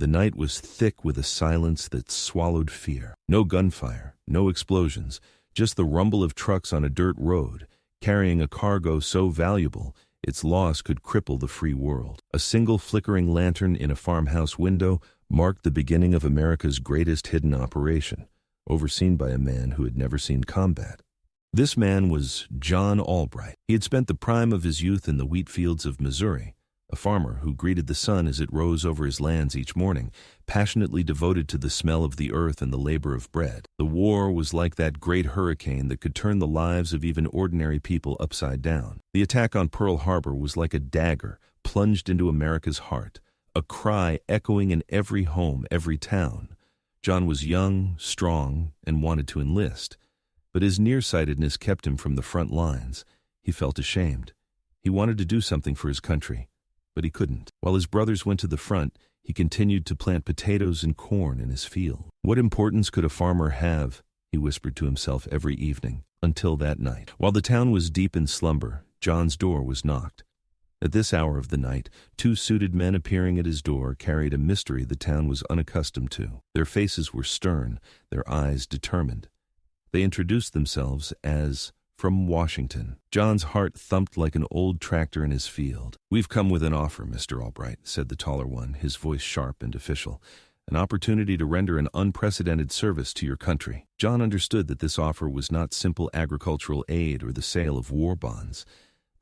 The night was thick with a silence that swallowed fear. No gunfire, no explosions, just the rumble of trucks on a dirt road, carrying a cargo so valuable its loss could cripple the free world. A single flickering lantern in a farmhouse window marked the beginning of America's greatest hidden operation, overseen by a man who had never seen combat. This man was John Albright. He had spent the prime of his youth in the wheat fields of Missouri, a farmer who greeted the sun as it rose over his lands each morning, passionately devoted to the smell of the earth and the labor of bread. The war was like that great hurricane that could turn the lives of even ordinary people upside down. The attack on Pearl Harbor was like a dagger plunged into America's heart, a cry echoing in every home, every town. John was young, strong, and wanted to enlist, but his nearsightedness kept him from the front lines. He felt ashamed. He wanted to do something for his country, but he couldn't. While his brothers went to the front, he continued to plant potatoes and corn in his field. What importance could a farmer have, he whispered to himself every evening, until that night. While the town was deep in slumber, John's door was knocked. At this hour of the night, two suited men appearing at his door carried a mystery the town was unaccustomed to. Their faces were stern, their eyes determined. They introduced themselves as from Washington. John's heart thumped like an old tractor in his field. "We've come with an offer, Mr. Albright," said the taller one, his voice sharp and official. "An opportunity to render an unprecedented service to your country." John understood that this offer was not simple agricultural aid or the sale of war bonds.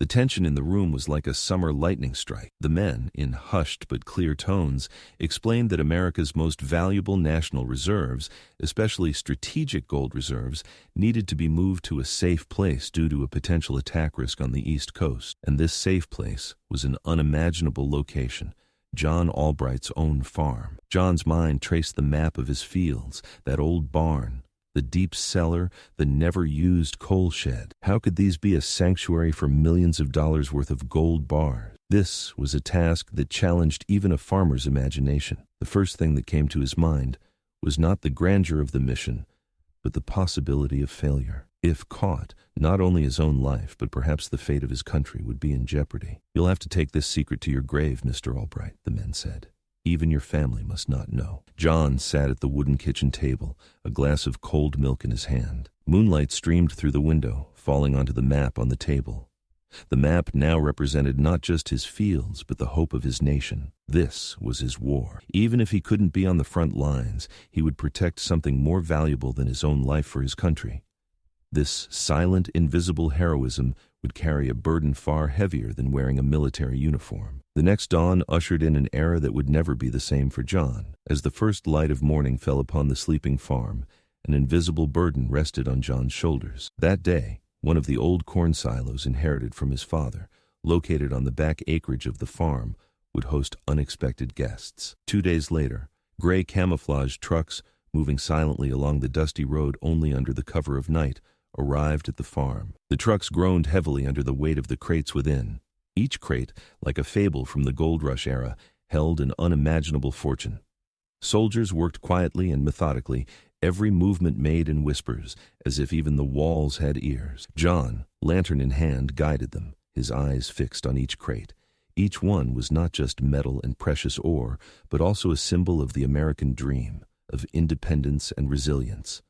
The tension in the room was like a summer lightning strike. The men, in hushed but clear tones, explained that America's most valuable national reserves, especially strategic gold reserves, needed to be moved to a safe place due to a potential attack risk on the East Coast. And this safe place was an unimaginable location, John Albright's own farm. John's mind traced the map of his fields, that old barn, the deep cellar, the never-used coal shed. How could these be a sanctuary for millions of dollars worth of gold bars? This was a task that challenged even a farmer's imagination. The first thing that came to his mind was not the grandeur of the mission, but the possibility of failure. If caught, not only his own life, but perhaps the fate of his country would be in jeopardy. "You'll have to take this secret to your grave, Mr. Albright," the men said. "Even your family must not know." John sat at the wooden kitchen table, a glass of cold milk in his hand. Moonlight streamed through the window, falling onto the map on the table. The map now represented not just his fields, but the hope of his nation. This was his war. Even if he couldn't be on the front lines, he would protect something more valuable than his own life for his country. This silent, invisible heroism would carry a burden far heavier than wearing a military uniform. The next dawn ushered in an era that would never be the same for John. As the first light of morning fell upon the sleeping farm, an invisible burden rested on John's shoulders. That day, one of the old corn silos inherited from his father, located on the back acreage of the farm, would host unexpected guests. 2 days later, gray camouflage trucks, moving silently along the dusty road only under the cover of night, arrived at the farm. The trucks groaned heavily under the weight of the crates within. Each crate, like a fable from the gold rush era, held an unimaginable fortune. Soldiers worked quietly and methodically, every movement made in whispers, as if even the walls had ears. John, lantern in hand, guided them, his eyes fixed on each crate. Each one was not just metal and precious ore, but also a symbol of the American dream, of independence and resilience.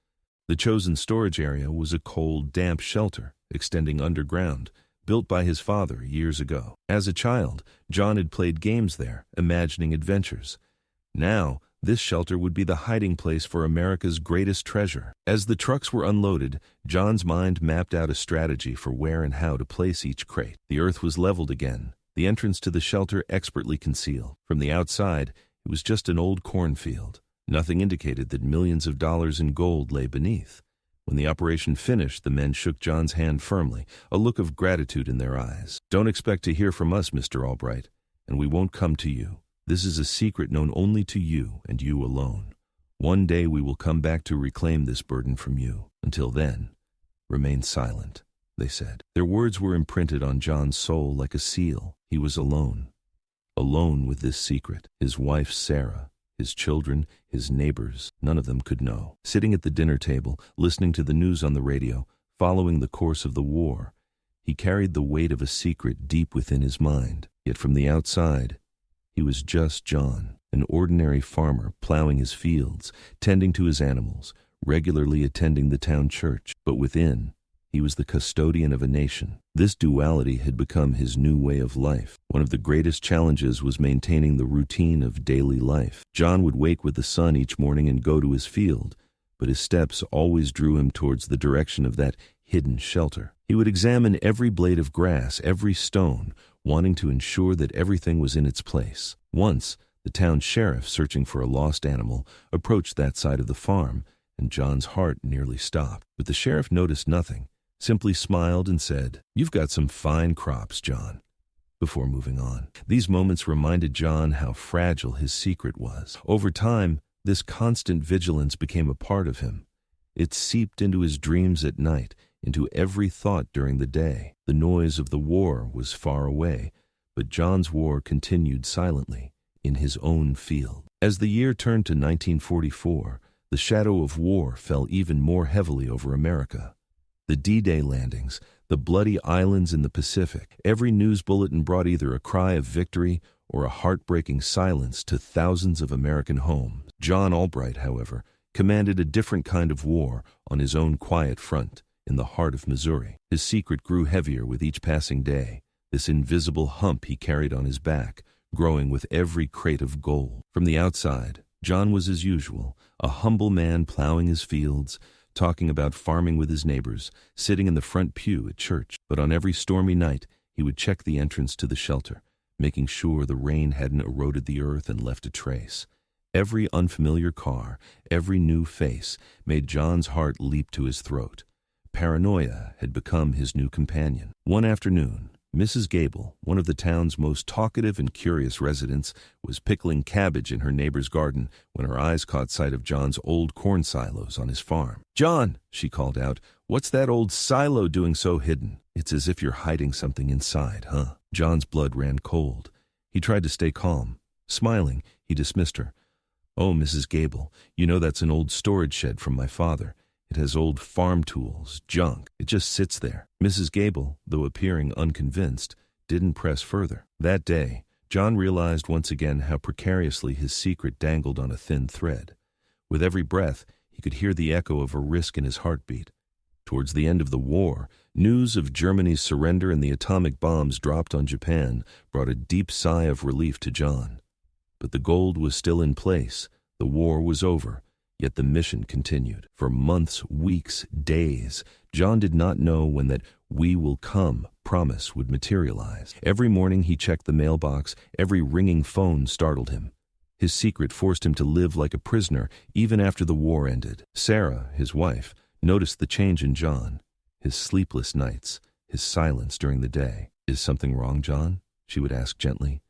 The chosen storage area was a cold, damp shelter extending underground, built by his father years ago. As a child, John had played games there, imagining adventures. Now, this shelter would be the hiding place for America's greatest treasure. As the trucks were unloaded, John's mind mapped out a strategy for where and how to place each crate. The earth was leveled again, the entrance to the shelter expertly concealed. From the outside, it was just an old cornfield. Nothing indicated that millions of dollars in gold lay beneath. When the operation finished, the men shook John's hand firmly, a look of gratitude in their eyes. "Don't expect to hear from us, Mr. Albright, and we won't come to you. This is a secret known only to you and you alone. One day we will come back to reclaim this burden from you. Until then, remain silent," they said. Their words were imprinted on John's soul like a seal. He was alone. Alone with this secret. His wife, Sarah, his children, his neighbors, none of them could know. Sitting at the dinner table, listening to the news on the radio, following the course of the war, he carried the weight of a secret deep within his mind. Yet from the outside, he was just John. an ordinary farmer plowing his fields, tending to his animals, regularly attending the town church. But within, he was the custodian of a nation. This duality had become his new way of life. One of the greatest challenges was maintaining the routine of daily life. John would wake with the sun each morning and go to his field, but his steps always drew him towards the direction of that hidden shelter. He would examine every blade of grass, every stone, wanting to ensure that everything was in its place. Once, the town sheriff, searching for a lost animal, approached that side of the farm, and John's heart nearly stopped. But the sheriff noticed nothing, simply smiled and said, "You've got some fine crops, John," before moving on. These moments reminded John how fragile his secret was. Over time, this constant vigilance became a part of him. It seeped into his dreams at night, into every thought during the day. The noise of the war was far away, but John's war continued silently in his own field. As the year turned to 1944, the shadow of war fell even more heavily over America. The D-Day landings, the bloody islands in the Pacific, every news bulletin brought either a cry of victory or a heartbreaking silence to thousands of American homes. John Albright, however, commanded a different kind of war on his own quiet front in the heart of Missouri. His secret grew heavier with each passing day, this invisible hump he carried on his back, growing with every crate of gold. From the outside, John was as usual, a humble man plowing his fields, talking about farming with his neighbors, sitting in the front pew at church. But on every stormy night, he would check the entrance to the shelter, making sure the rain hadn't eroded the earth and left a trace. Every unfamiliar car, every new face, made John's heart leap to his throat. Paranoia had become his new companion. One afternoon, Mrs. Gable, one of the town's most talkative and curious residents, was pickling cabbage in her neighbor's garden when her eyes caught sight of John's old corn silos on his farm. "John," she called out, "what's that old silo doing so hidden? It's as if you're hiding something inside, huh?" John's blood ran cold. He tried to stay calm. Smiling, he dismissed her. "Oh, Mrs. Gable, you know that's an old storage shed from my father. It has old farm tools, junk. It just sits there." Mrs. Gable, though appearing unconvinced, didn't press further. That day, John realized once again how precariously his secret dangled on a thin thread. With every breath, he could hear the echo of a risk in his heartbeat. Towards the end of the war, news of Germany's surrender and the atomic bombs dropped on Japan brought a deep sigh of relief to John. But the gold was still in place. The war was over. Yet the mission continued. For months, weeks, days, John did not know when that "we will come" promise would materialize. Every morning he checked the mailbox. Every ringing phone startled him. His secret forced him to live like a prisoner even after the war ended. Sarah, his wife, noticed the change in John. His sleepless nights, his silence during the day. "Is something wrong, John?" she would ask gently.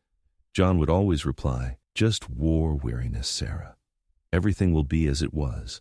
John would always reply, "Just war weariness, Sarah. Everything will be as it was."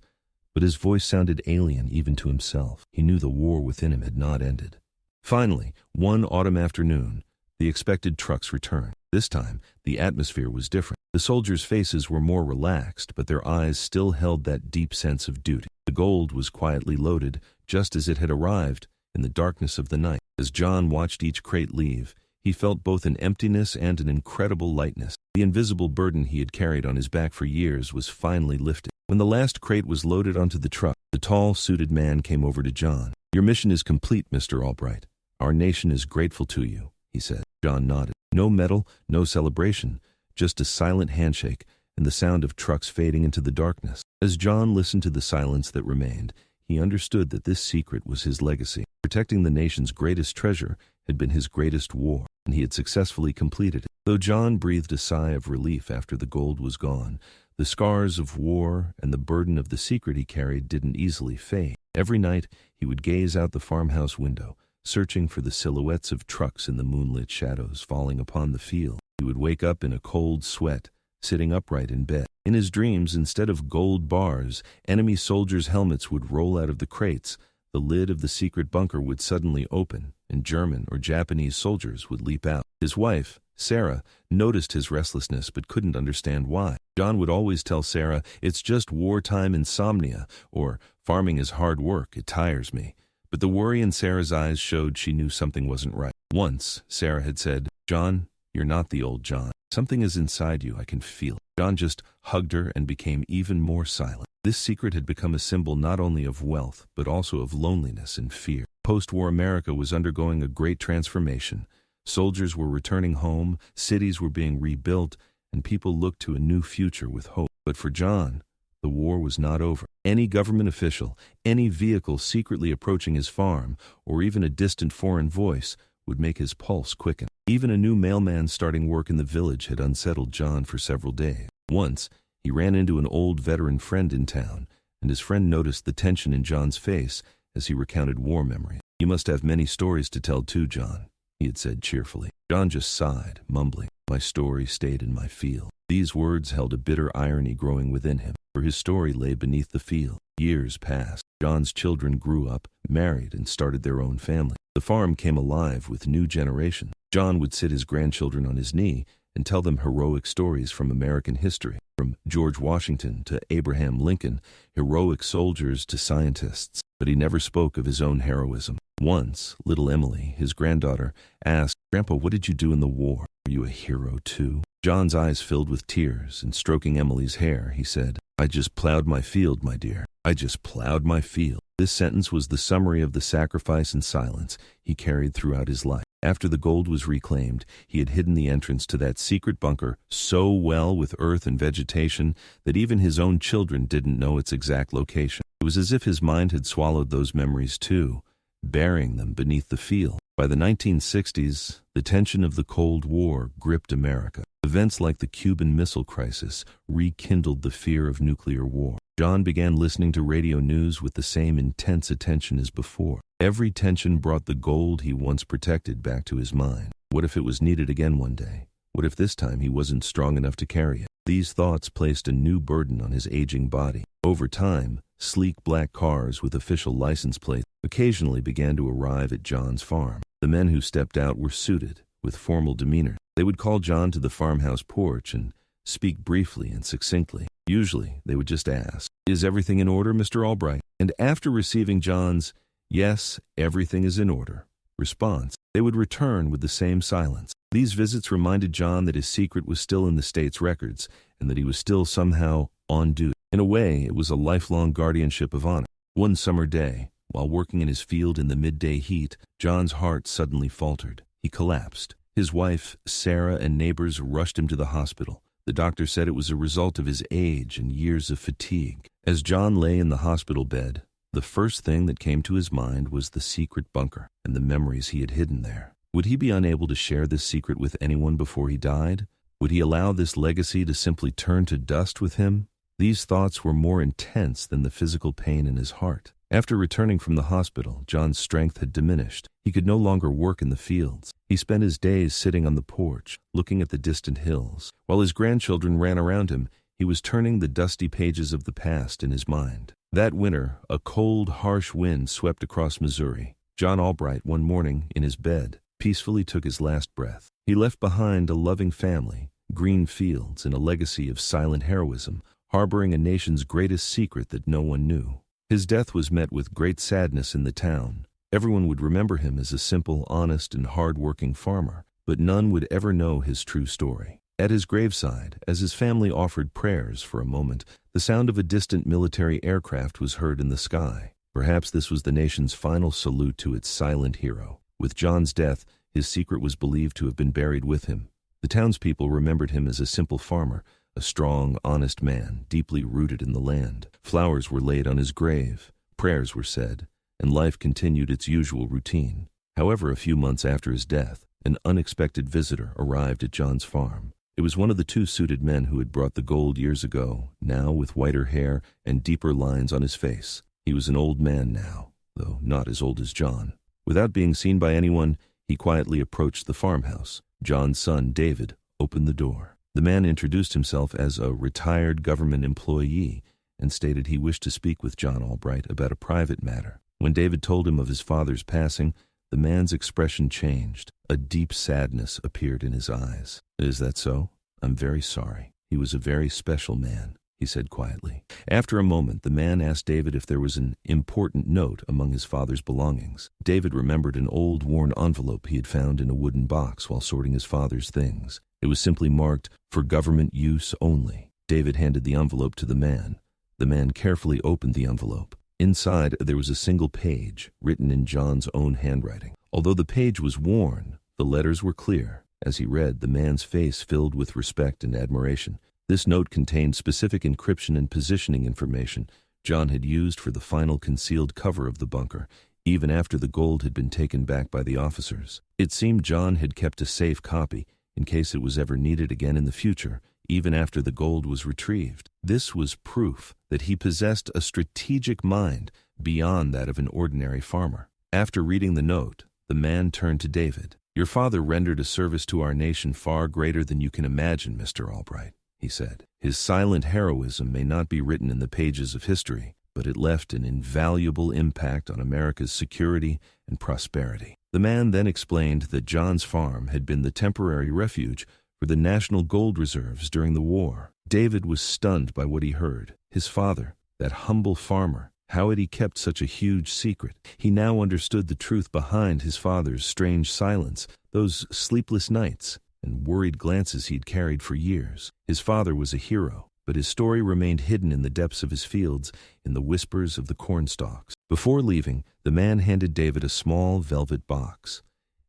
But his voice sounded alien even to himself. He knew the war within him had not ended. Finally, one autumn afternoon, the expected trucks returned. This time, the atmosphere was different. The soldiers' faces were more relaxed, but their eyes still held that deep sense of duty. The gold was quietly loaded, just as it had arrived, in the darkness of the night. As John watched each crate leave, he felt both an emptiness and an incredible lightness. The invisible burden he had carried on his back for years was finally lifted. When the last crate was loaded onto the truck, the tall, suited man came over to John. "Your mission is complete, Mr. Albright. Our nation is grateful to you," he said. John nodded. No medal, no celebration, just a silent handshake and the sound of trucks fading into the darkness. As John listened to the silence that remained, he understood that this secret was his legacy. Protecting the nation's greatest treasure had been his greatest war, and he had successfully completed it. Though John breathed a sigh of relief after the gold was gone, the scars of war and the burden of the secret he carried didn't easily fade. Every night he would gaze out the farmhouse window, searching for the silhouettes of trucks in the moonlit shadows falling upon the field. He would wake up in a cold sweat, sitting upright in bed. In his dreams, instead of gold bars, enemy soldiers' helmets would roll out of the crates. The lid of the secret bunker would suddenly open, and German or Japanese soldiers would leap out. His wife, Sarah, noticed his restlessness but couldn't understand why. John would always tell Sarah, "It's just wartime insomnia," or "Farming is hard work, it tires me." But the worry in Sarah's eyes showed she knew something wasn't right. Once, Sarah had said, "John, You're not the old John. Something is inside you, I can feel it. John just hugged her and became even more silent. This secret had become a symbol not only of wealth, but also of loneliness and fear. Post-war America was undergoing a great transformation. Soldiers were returning home, cities were being rebuilt, and people looked to a new future with hope. But for John, the war was not over. Any government official, any vehicle secretly approaching his farm, or even a distant foreign voice would make his pulse quicken. Even a new mailman starting work in the village had unsettled John for several days. Once, he ran into an old veteran friend in town, and his friend noticed the tension in John's face as he recounted war memories. "You must have many stories to tell too, John," he had said cheerfully. John just sighed, mumbling, "My story stayed in my field." These words held a bitter irony growing within him, for his story lay beneath the field. Years passed. John's children grew up, married, and started their own family. The farm came alive with new generations. John would sit his grandchildren on his knee and tell them heroic stories from American history, from George Washington to Abraham Lincoln, heroic soldiers to scientists. But he never spoke of his own heroism. Once, little Emily, his granddaughter, asked, "Grandpa, what did you do in the war? Were you a hero too?" John's eyes filled with tears, and stroking Emily's hair, he said, "I just plowed my field, my dear. I just plowed my field." This sentence was the summary of the sacrifice and silence he carried throughout his life. After the gold was reclaimed, he had hidden the entrance to that secret bunker so well with earth and vegetation that even his own children didn't know its exact location. It was as if his mind had swallowed those memories too, burying them beneath the field. By the 1960s, the tension of the Cold War gripped America. Events like the Cuban Missile Crisis rekindled the fear of nuclear war. John began listening to radio news with the same intense attention as before. Every tension brought the gold he once protected back to his mind. What if it was needed again one day? What if this time he wasn't strong enough to carry it? These thoughts placed a new burden on his aging body. Over time, sleek black cars with official license plates occasionally began to arrive at John's farm. The men who stepped out were suited, with formal demeanor. They would call John to the farmhouse porch and speak briefly and succinctly. Usually, they would just ask, "Is everything in order, Mr. Albright?" And after receiving John's, "Yes, everything is in order," response, they would return with the same silence. These visits reminded John that his secret was still in the state's records and that he was still somehow on duty. In a way, it was a lifelong guardianship of honor. One summer day, while working in his field in the midday heat, John's heart suddenly faltered. He collapsed. His wife, Sarah, and neighbors rushed him to the hospital. The doctor said it was a result of his age and years of fatigue. As John lay in the hospital bed, the first thing that came to his mind was the secret bunker and the memories he had hidden there. Would he be unable to share this secret with anyone before he died? Would he allow this legacy to simply turn to dust with him? These thoughts were more intense than the physical pain in his heart. After returning from the hospital, John's strength had diminished. He could no longer work in the fields. He spent his days sitting on the porch, looking at the distant hills. While his grandchildren ran around him, he was turning the dusty pages of the past in his mind. That winter, a cold, harsh wind swept across Missouri. John Albright, one morning, in his bed, peacefully took his last breath. He left behind a loving family, green fields, and a legacy of silent heroism, harboring a nation's greatest secret that no one knew. His death was met with great sadness in the town. Everyone would remember him as a simple, honest, and hard-working farmer, but none would ever know his true story. At his graveside, as his family offered prayers for a moment, the sound of a distant military aircraft was heard in the sky. Perhaps this was the nation's final salute to its silent hero. With John's death, his secret was believed to have been buried with him. The townspeople remembered him as a simple farmer, a strong, honest man, deeply rooted in the land. Flowers were laid on his grave, prayers were said, and life continued its usual routine. However, a few months after his death, an unexpected visitor arrived at John's farm. It was one of the two suited men who had brought the gold years ago, now with whiter hair and deeper lines on his face. He was an old man now, though not as old as John. Without being seen by anyone, he quietly approached the farmhouse. John's son, David, opened the door. The man introduced himself as a retired government employee and stated he wished to speak with John Albright about a private matter. When David told him of his father's passing, the man's expression changed. A deep sadness appeared in his eyes. "Is that so? I'm very sorry. He was a very special man." he said quietly. After a moment, the man asked David if there was an important note among his father's belongings. David remembered an old, worn envelope he had found in a wooden box while sorting his father's things. It was simply marked, "For government use only." David handed the envelope to the man. The man carefully opened the envelope. Inside, there was a single page, written in John's own handwriting. Although the page was worn, the letters were clear. As he read, the man's face filled with respect and admiration. This note contained specific encryption and positioning information John had used for the final concealed cover of the bunker, even after the gold had been taken back by the officers. It seemed John had kept a safe copy in case it was ever needed again in the future, even after the gold was retrieved. This was proof that he possessed a strategic mind beyond that of an ordinary farmer. After reading the note, the man turned to David. "Your father rendered a service to our nation far greater than you can imagine, Mr. Albright," he said. "His silent heroism may not be written in the pages of history, but it left an invaluable impact on America's security and prosperity." The man then explained that John's farm had been the temporary refuge for the national gold reserves during the war. David was stunned by what he heard. His father, that humble farmer, how had he kept such a huge secret? He now understood the truth behind his father's strange silence, those sleepless nights and worried glances he'd carried for years. His father was a hero, but his story remained hidden in the depths of his fields, in the whispers of the cornstalks. Before leaving, the man handed David a small velvet box.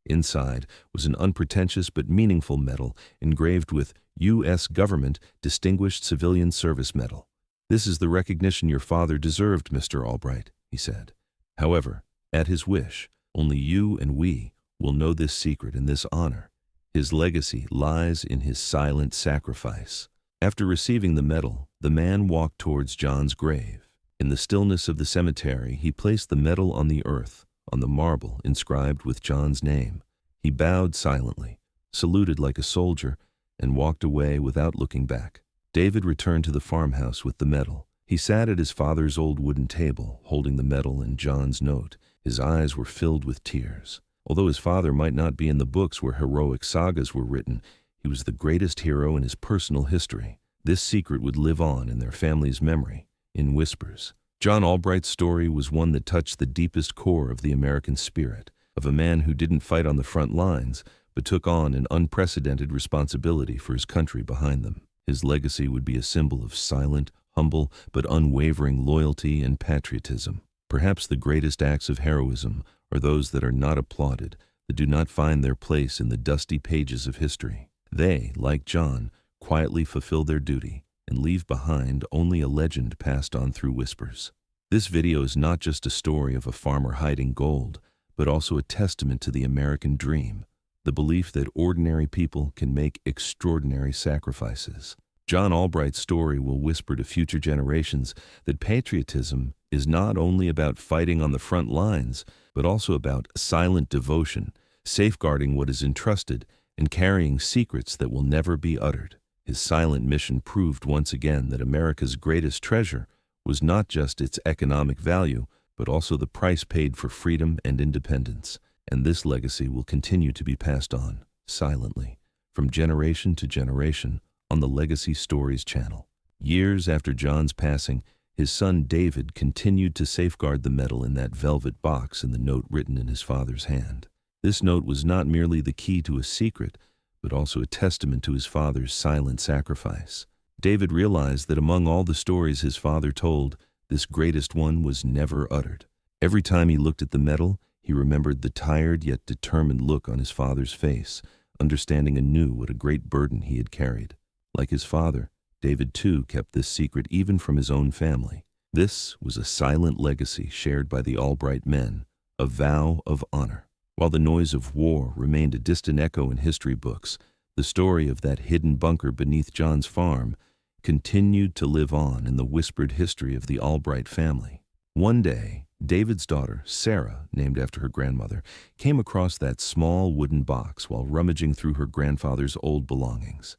Inside was an unpretentious but meaningful medal engraved with U.S. Government Distinguished Civilian Service Medal. "This is the recognition your father deserved, Mr. Albright," he said. "However, at his wish, only you and we will know this secret and this honor. His legacy lies in his silent sacrifice." After receiving the medal, the man walked towards John's grave. In the stillness of the cemetery, he placed the medal on the earth, on the marble inscribed with John's name. He bowed silently, saluted like a soldier, and walked away without looking back. David returned to the farmhouse with the medal. He sat at his father's old wooden table, holding the medal and John's note. His eyes were filled with tears. Although his father might not be in the books where heroic sagas were written, he was the greatest hero in his personal history. This secret would live on in their family's memory, in whispers. John Albright's story was one that touched the deepest core of the American spirit, of a man who didn't fight on the front lines, but took on an unprecedented responsibility for his country behind them. His legacy would be a symbol of silent, humble, but unwavering loyalty and patriotism. Perhaps the greatest acts of heroism are those that are not applauded, that do not find their place in the dusty pages of history. They, like John, quietly fulfill their duty and leave behind only a legend passed on through whispers. This video is not just a story of a farmer hiding gold, but also a testament to the American dream, the belief that ordinary people can make extraordinary sacrifices. John Albright's story will whisper to future generations that patriotism is not only about fighting on the front lines, but also about silent devotion, safeguarding what is entrusted, and carrying secrets that will never be uttered. His silent mission proved once again that America's greatest treasure was not just its economic value, but also the price paid for freedom and independence. And this legacy will continue to be passed on, silently, from generation to generation, on the Legacy Stories channel. Years after John's passing, his son David continued to safeguard the medal in that velvet box and the note written in his father's hand. This note was not merely the key to a secret, but also a testament to his father's silent sacrifice. David realized that among all the stories his father told, this greatest one was never uttered. Every time he looked at the medal, he remembered the tired yet determined look on his father's face, understanding anew what a great burden he had carried. Like his father, David too kept this secret even from his own family. This was a silent legacy shared by the Albright men, a vow of honor. While the noise of war remained a distant echo in history books, the story of that hidden bunker beneath John's farm continued to live on in the whispered history of the Albright family. One day, David's daughter, Sarah, named after her grandmother, came across that small wooden box while rummaging through her grandfather's old belongings.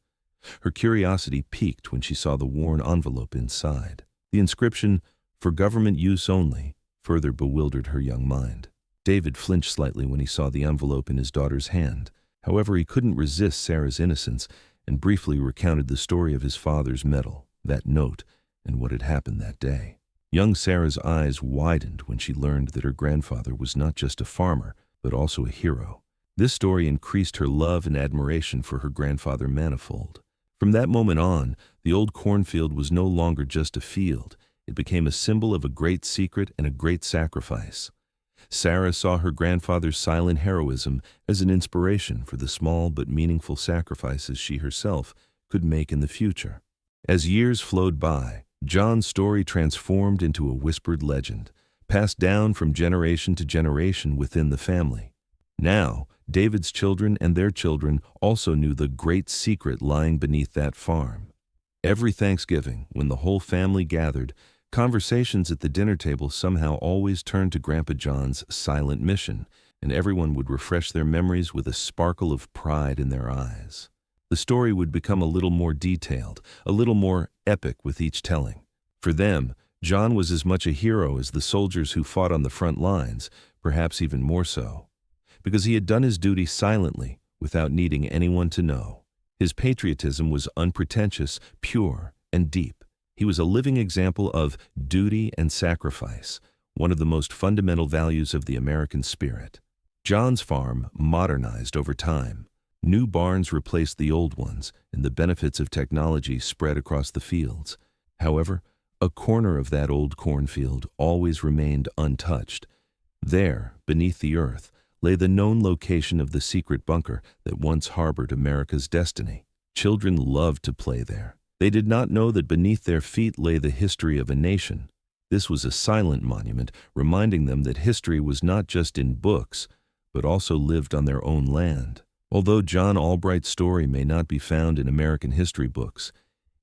Her curiosity piqued when she saw the worn envelope inside. The inscription, "For government use only," further bewildered her young mind. David flinched slightly when he saw the envelope in his daughter's hand. However, he couldn't resist Sarah's innocence and briefly recounted the story of his father's medal, that note, and what had happened that day. Young Sarah's eyes widened when she learned that her grandfather was not just a farmer, but also a hero. This story increased her love and admiration for her grandfather manifold. From that moment on, the old cornfield was no longer just a field. It became a symbol of a great secret and a great sacrifice. Sarah saw her grandfather's silent heroism as an inspiration for the small but meaningful sacrifices she herself could make in the future. As years flowed by, John's story transformed into a whispered legend, passed down from generation to generation within the family. Now, David's children and their children also knew the great secret lying beneath that farm. Every Thanksgiving, when the whole family gathered, conversations at the dinner table somehow always turned to Grandpa John's silent mission, and everyone would refresh their memories with a sparkle of pride in their eyes. The story would become a little more detailed, a little more epic with each telling. For them, John was as much a hero as the soldiers who fought on the front lines, perhaps even more so, because he had done his duty silently, without needing anyone to know. His patriotism was unpretentious, pure, and deep. He was a living example of duty and sacrifice, one of the most fundamental values of the American spirit. John's farm modernized over time. New barns replaced the old ones, and the benefits of technology spread across the fields. However, a corner of that old cornfield always remained untouched. There, beneath the earth, lay the known location of the secret bunker that once harbored America's destiny. Children loved to play there. They did not know that beneath their feet lay the history of a nation. This was a silent monument, reminding them that history was not just in books, but also lived on their own land. Although John Albright's story may not be found in American history books,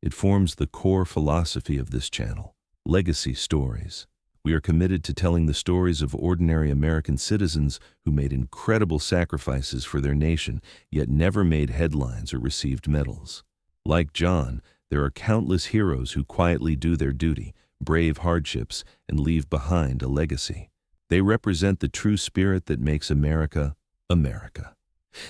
it forms the core philosophy of this channel: legacy stories. We are committed to telling the stories of ordinary American citizens who made incredible sacrifices for their nation, yet never made headlines or received medals. Like John, there are countless heroes who quietly do their duty, brave hardships, and leave behind a legacy. They represent the true spirit that makes America, America.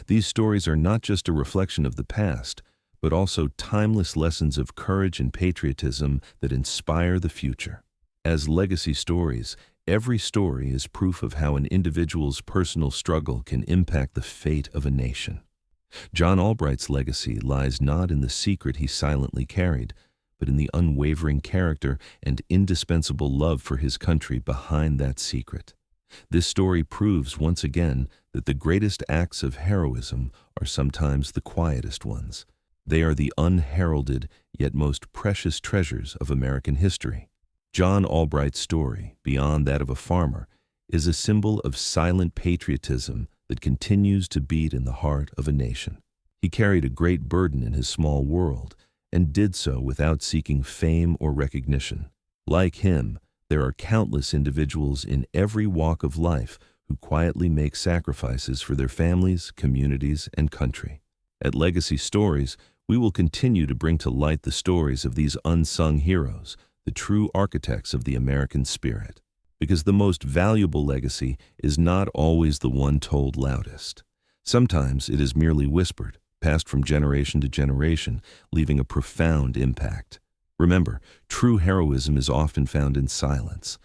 These stories are not just a reflection of the past, but also timeless lessons of courage and patriotism that inspire the future. As legacy stories, every story is proof of how an individual's personal struggle can impact the fate of a nation. John Albright's legacy lies not in the secret he silently carried, but in the unwavering character and indispensable love for his country behind that secret. This story proves once again that the greatest acts of heroism are sometimes the quietest ones. They are the unheralded yet most precious treasures of American history. John Albright's story, beyond that of a farmer, is a symbol of silent patriotism that continues to beat in the heart of a nation. He carried a great burden in his small world, and did so without seeking fame or recognition. Like him, there are countless individuals in every walk of life who quietly make sacrifices for their families, communities, and country. At Legacy Stories, we will continue to bring to light the stories of these unsung heroes, the true architects of the American spirit. Because the most valuable legacy is not always the one told loudest. Sometimes it is merely whispered, passed from generation to generation, leaving a profound impact. Remember, true heroism is often found in silence,